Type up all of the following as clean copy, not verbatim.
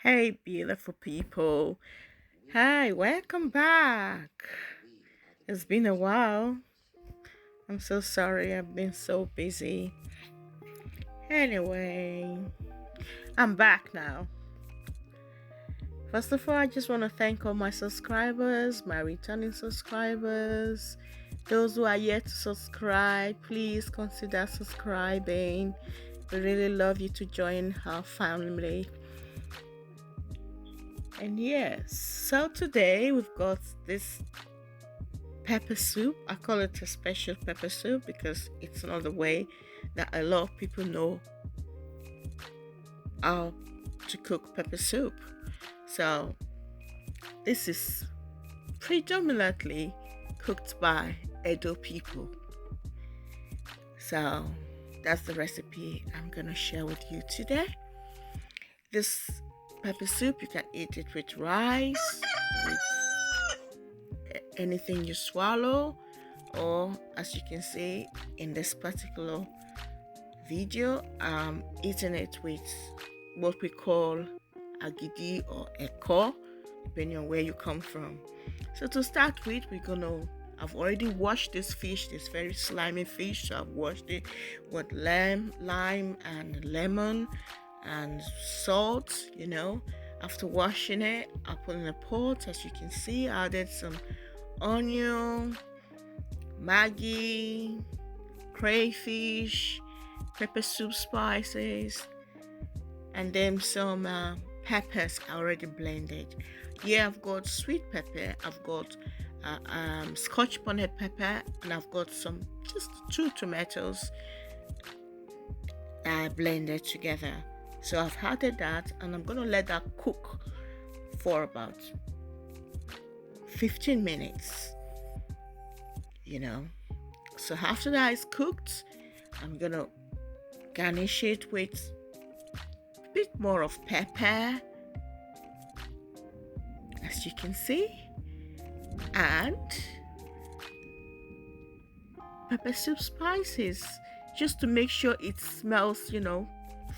Hey, beautiful people. Hi, welcome back. It's been a while. I'm so sorry, I've been so busy. Anyway, I'm back now. First of all, I just want to thank all my subscribers, my returning subscribers, those who are yet to subscribe. Please consider subscribing. We really love you to join our family. And yes, so today we've got this pepper soup. I call it a special pepper soup because it's not the way that a lot of people know how to cook pepper soup. So this is predominantly cooked by Edo people. So that's the recipe I'm gonna share with you today. This pepper soup, you can eat it with rice, with anything you swallow, or as you can see in this particular video, eating it with what we call agidi or eko, depending on where you come from. So to start with, I've already washed this fish, this very slimy fish. So I've washed it with lime and lemon and salt. After washing it, I put in a pot. As you can see, I added some onion, Maggi, crayfish, pepper soup spices, and then some peppers already blended. Here I've got sweet pepper, I've got scotch bonnet pepper, and I've got just 2 tomatoes blended together. So I've added that, and I'm going to let that cook for about 15 minutes. So after that is cooked, I'm going to garnish it with a bit more of pepper, as you can see, and pepper soup spices, just to make sure it smells,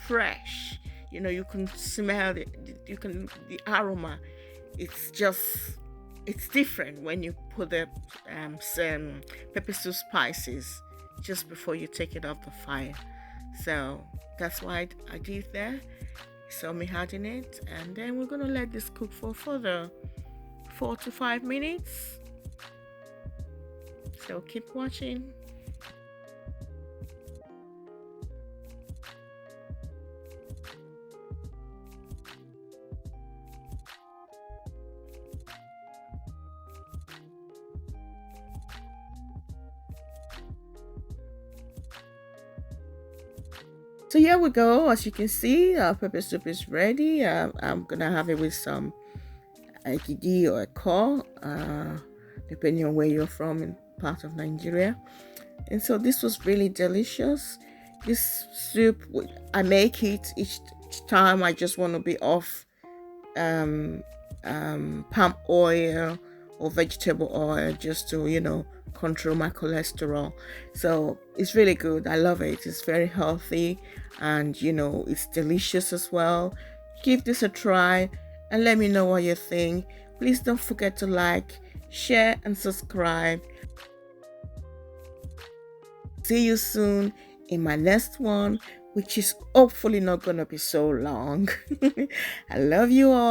fresh. You can smell it, the aroma. It's different when you put the some pepper soup spices just before you take it off the fire. So that's why I did that. So me adding it, and then we're gonna let this cook for further 4 to 5 minutes. So keep watching. So here we go. As you can see, our pepper soup is ready. I'm gonna have it with some akidi or eko, depending on where you're from in part of Nigeria. And so this was really delicious. This soup, I make it each time I just want to be off palm oil or vegetable oil, just to control my cholesterol. So it's really good. I love it. It's very healthy, and it's delicious as well. Give this a try and let me know what you think. Please don't forget to like, share, and subscribe. See you soon in my next one, which is hopefully not gonna be so long. I love you all.